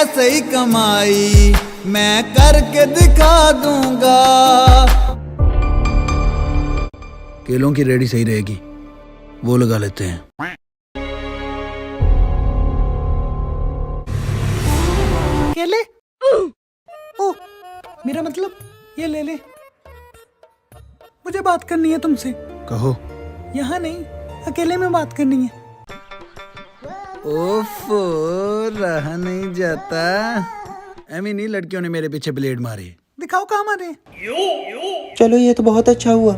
ऐसे ही कमाई मैं करके दिखा दूंगा। केलों की रेडी सही रहेगी, वो लगा लेते हैं। केले? ओ, मेरा मतलब ये ले ले। मुझे बात करनी है तुमसे। कहो। यहाँ नहीं, अकेले में बात करनी है। ओफो, रहा नहीं जाता। एमी नहीं, लड़कियों ने मेरे पीछे ब्लेड मारे। दिखाओ कहाँ मारे। चलो ये तो बहुत अच्छा हुआ,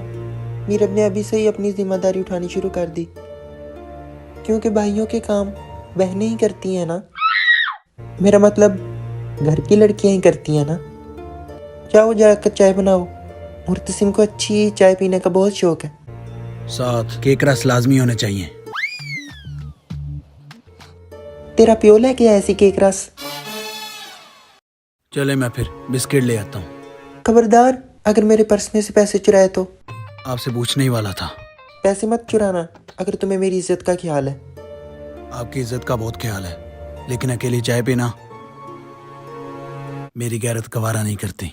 मीरब ने अभी से ही अपनी जिम्मेदारी उठानी शुरू कर दी, क्योंकि भाइयों के काम बहनें ही करती हैं ना। मेरा मतलब घर की लड़कियां ही करती हैं ना। जाओ जाकर चाय बनाओ, मुर्तसिम को अच्छी चाय पीने का बहुत शौक है। साथ केक रस लाजमी होने चाहिए। तेरा प्यो लेके आया ऐसी केक रस। चले मैं फिर बिस्किट ले आता हूँ। खबरदार, अगर मेरे पर्स में से पैसे चुराए तो। आपसे पूछने ही वाला था। पैसे मत चुराना अगर तुम्हें मेरी इज्जत का ख्याल है। आपकी इज्जत का बहुत ख्याल है, लेकिन अकेली चाय पीना मेरी गैरत गवारा नहीं करती।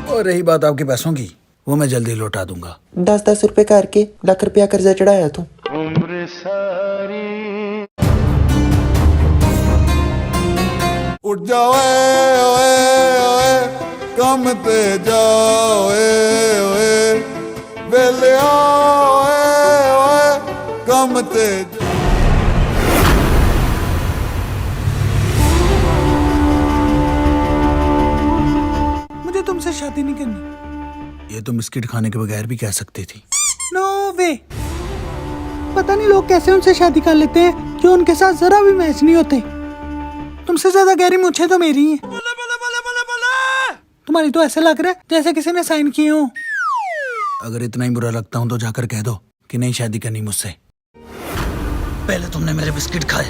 और रही बात आपके पैसों की, वो मैं जल्दी लौटा दूंगा। 10-10 रुपए करके लाख रुपया कर्जा चढ़ाया तू। उम्र सारी उठ जाओ ओए ओए, कम ते जाओ ओए, वेले ओए ओए, कम ते। मुझे तुमसे शादी नहीं करनी। ये तो बिस्किट खाने के बगैर भी कह सकती थी। नो वे। पता नहीं लोग कैसे उनसे शादी कर लेते हैं जो उनके साथ जरा भी मैच नहीं होते। तुमसे ज्यादा गहरी मूंछें तो मेरी हैं। तुम्हारी तो ऐसे लग रहा है जैसे किसी ने साइन किए हो। अगर इतना ही बुरा लगता हूँ तो जाकर कह दो कि नहीं शादी करनी मुझसे। पहले तुमने मेरे बिस्किट खाए,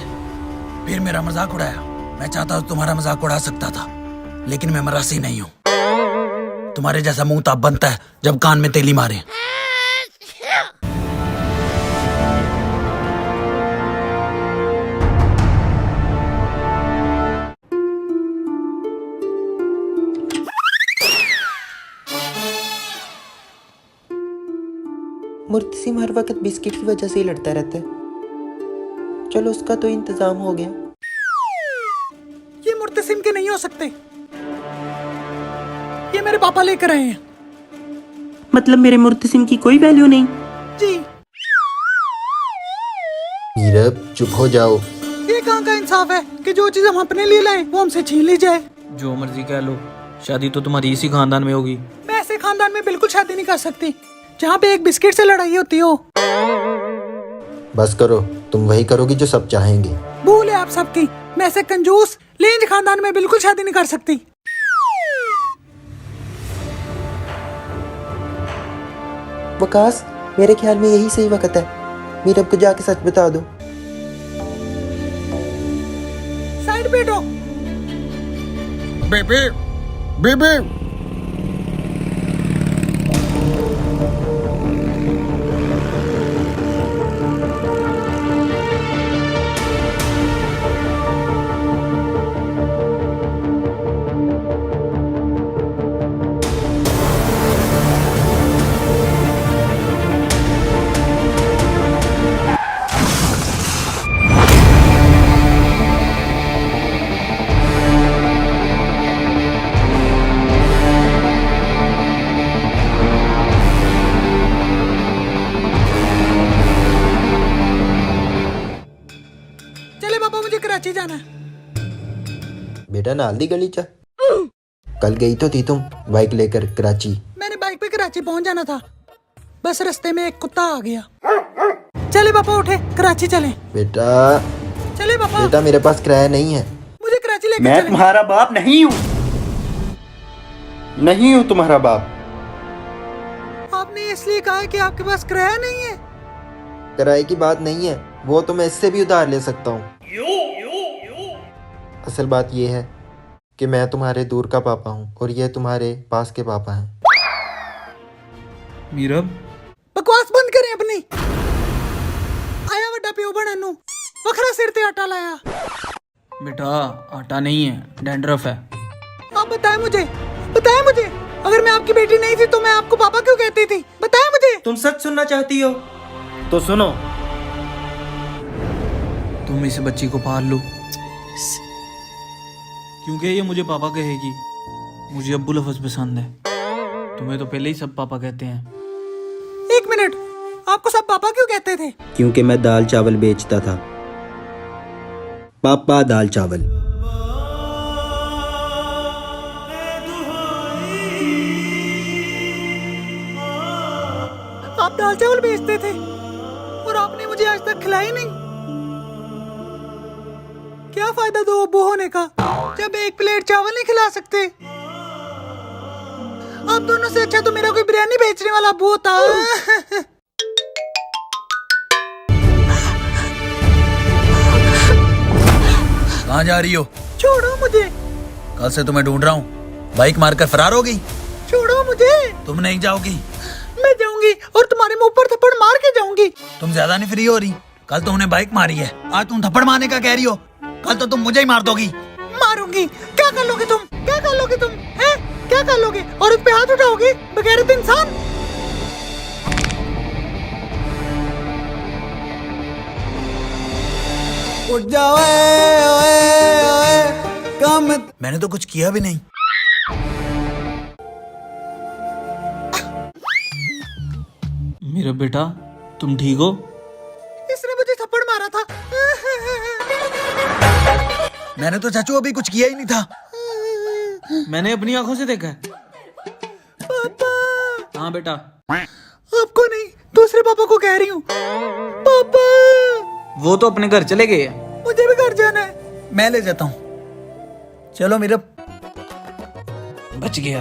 फिर मेरा मजाक उड़ाया। मैं चाहता तो तुम्हारा मजाक उड़ा सकता था, लेकिन मैं मरासी नहीं हूँ। तुम्हारे जैसा मुंह ताप बनता है जब कान में तेली मारे। मुर्तसिम हर वक्त बिस्किट की वजह से ही लड़ता रहता है। चलो उसका तो इंतजाम हो गया। ये मुर्तसिम के नहीं हो सकते, ये मेरे पापा लेकर आए हैं। मतलब मेरे मुर्तसिम की कोई वैल्यू नहीं? जी। मीरब चुप हो जाओ। ये कहाँ का इंसाफ है कि जो चीज हम अपने लिए लाए वो हमसे छीन ली जाए। जो मर्जी कह लो, शादी तो तुम्हारी इसी खानदान में होगी। मैं ऐसे खानदान में बिल्कुल शादी नहीं कर सकती जहाँ पे एक बिस्किट से लड़ाई होती हो। बस करो, तुम वही करोगी जो सब चाहेंगे। भूल है आप सबकी। मैं ऐसे कंजूस लेंज खानदान में बिल्कुल शादी नहीं कर सकती। वकास, मेरे ख्याल में यही सही वक्त है। मीरब को जाके सच बता दो। साइड पे हटो। Baby baby. कराची जाना है। बेटा नाल दी गली च कल गई तो थी तुम बाइक लेकर कराची। मैंने बाइक पे कराची पहुंच जाना था, बस रास्ते में एक कुत्ता आ गया। चले पापा उठे, कराची चलें। बेटा चले पापा। बेटा मेरे पास किराया नहीं है। मुझे कराची लेकर मैं चलें। तुम्हारा बाप नहीं हूँ, नहीं हूँ तुम्हारा बाप। आपने इसलिए कहा कि आपके पास किराया नहीं है। किराए की बात नहीं है, वो तो मैं इससे भी उधार ले सकता हूँ। असल बात ये है कि मैं तुम्हारे दूर का पापा हूँ और ये तुम्हारे पास के पापा हैं। मीरब, बकवास बंद करें अपनी। आया वड्डा प्यो बनानू। वखरा सिर ते आटा लाया। बेटा आटा नहीं है, डैंड्रफ है। आप बताएं मुझे, बताएं मुझे, अगर मैं आपकी बेटी नहीं थी तो मैं आपको पापा क्यों कहती थी? बताएं मुझे। तुम सच सुनना चाहती हो तो सुनो। तुम इस बच्ची को पाल लो, क्योंकि ये मुझे पापा कहेगी। मुझे अब्बू लफ्ज़ पसंद है, तुम्हें तो पहले ही सब पापा कहते हैं। एक मिनट, आपको सब पापा क्यों कहते थे? क्योंकि मैं दाल चावल बेचता था। पापा दाल चावल। आप दाल चावल बेचते थे और आपने मुझे आज तक खिलाई नहीं। क्या फायदा दो अब्बू होने का जब एक प्लेट चावल नहीं खिला सकते? आप दोनों से अच्छा तो मेरा कोई बिरयानी बेचने वाला अब्बू होता। कहाँ जा रही हो? छोड़ो मुझे, कल से तुम्हें ढूंढ रहा हूँ। बाइक मारकर फरार हो गई। छोड़ो मुझे। तुम नहीं जाओगी। मैं जाऊंगी और तुम्हारे मुंह पर थप्पड़ मार के जाऊंगी। तुम ज्यादा नहीं फ्री हो रही। कल तुमने बाइक मारी है, आज तुम थप्पड़ मारने का कह रही हो। कल तो तुम मुझे ही मार दोगी। मारूंगी। क्या कर लोगे तुम? क्या कर लोगे तुम? हैं? क्या कर लोगे? औरत पे हाथ उठाओगे? बगैरत इंसान। उठ जाओ ओए ओए ओए कम। मैंने तो कुछ किया भी नहीं। मेरा बेटा तुम ठीक हो? इसने मुझे थप्पड़ मारा था। मैंने तो चाचू अभी कुछ किया ही नहीं था। मैंने अपनी आंखों से देखा है। पापा। हाँ बेटा। आपको नहीं, दूसरे पापा को कह रही हूँ। पापा। वो तो अपने घर चले गए हैं। मुझे भी घर जाना है। मैं ले जाता हूँ। चलो मेरा। बच गया।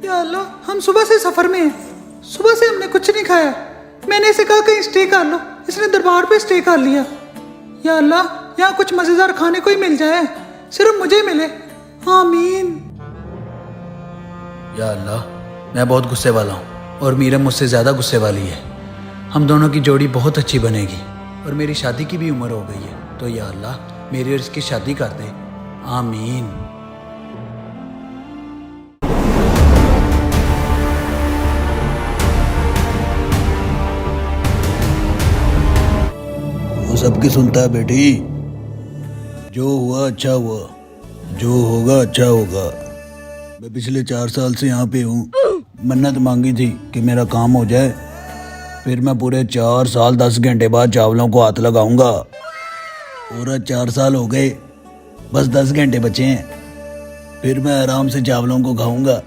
या अल्लाह, हम सुबह से सफर में हैं। सुबह से हमने कुछ नहीं खाया। मैंने इसे कहा कहीं स्टे कर लो, इसने दरबार पे स्टे कर लिया। या अल्लाह, यहाँ कुछ मजेदार खाने को ही मिल जाए, सिर्फ मुझे मिले। आमीन। या अल्लाह, मैं बहुत गुस्से वाला हूँ और मीरम मुझसे ज्यादा गुस्से वाली है। हम दोनों की जोड़ी बहुत अच्छी बनेगी और मेरी शादी की भी उम्र हो गई है। तो या अल्लाह, मेरी और इसकी शादी कर दे। आमीन। वो सबकी सुनता है बेटी। जो हुआ अच्छा हुआ, जो होगा अच्छा होगा। मैं पिछले 4 साल से यहाँ पे हूँ। मन्नत मांगी थी कि मेरा काम हो जाए, फिर मैं पूरे 4 साल 10 घंटे बाद चावलों को हाथ लगाऊंगा। पूरा 4 साल हो गए, बस 10 घंटे बचे हैं, फिर मैं आराम से चावलों को खाऊंगा।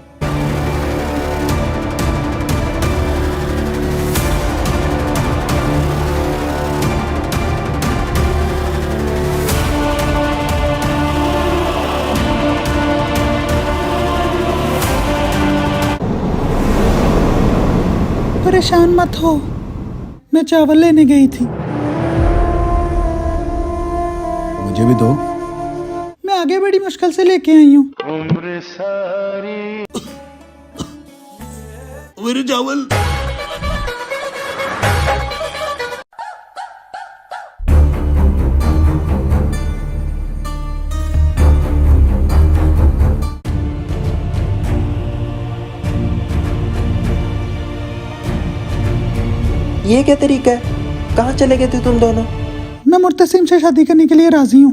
परेशान मत हो, मैं चावल लेने गई थी। मुझे भी दो। मैं आगे बड़ी मुश्किल से लेके आई हूँ। उम्र सारी मेरे चावल। ये क्या तरीका है? कहाँ चले गए थे तुम दोनों? मैं मुर्तसिम से शादी करने के लिए राजी हूँ।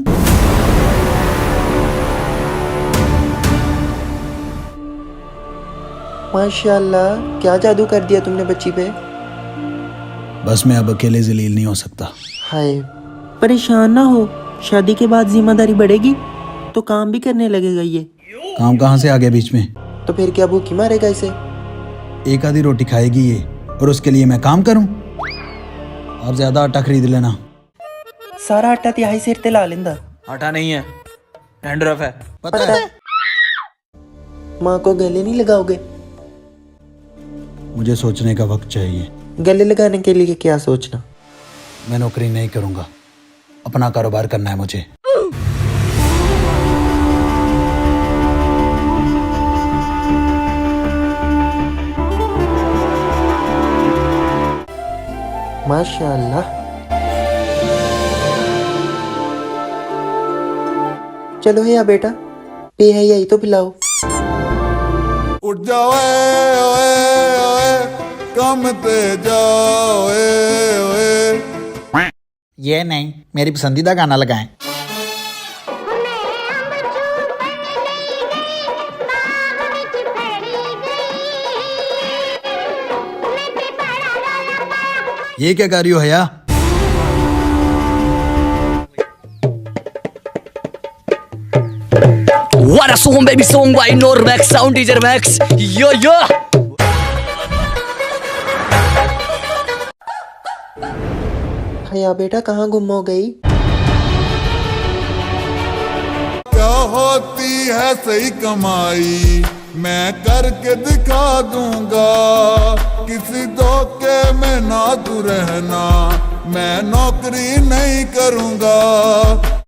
माशाल्लाह, क्या जादू कर दिया तुमने बच्ची पे। बस मैं अब अकेले जलील नहीं हो सकता। हाय, परेशान ना हो, शादी के बाद जिम्मेदारी बढ़ेगी तो काम भी करने लगेगा ये। काम कहाँ से आ गया बीच में? तो फिर क्या भूखी मारेगा इसे? एक आधी रोटी खाएगी ये और उसके लिए मैं काम करूं? आप ज्यादा आटा खरीद लेना। सारा आटा तिहाई सिर ते ला लेंदा। आटा नहीं है, डैंड्रफ है। पता है? माँ को गले नहीं लगाओगे? मुझे सोचने का वक्त चाहिए। गले लगाने के लिए क्या सोचना? मैं नौकरी नहीं करूंगा, अपना कारोबार करना है मुझे। माशाल्लाह। चलो या बेटा, पे है यही तो पिलाओ। उठ जाओ ओए ओए ओए, कम ते जाओ ओए ओए। ये नहीं, मेरी पसंदीदा गाना लगाएं। ये क्या कर रही हो हया? What a song, baby song by Normax, sound teacher Max. Yo yo. हया बेटा कहाँ गुम हो गई? क्या होती है सही कमाई, मैं करके दिखा दूंगा। किसी धोखे में ना तू रहना, मैं नौकरी नहीं करूंगा।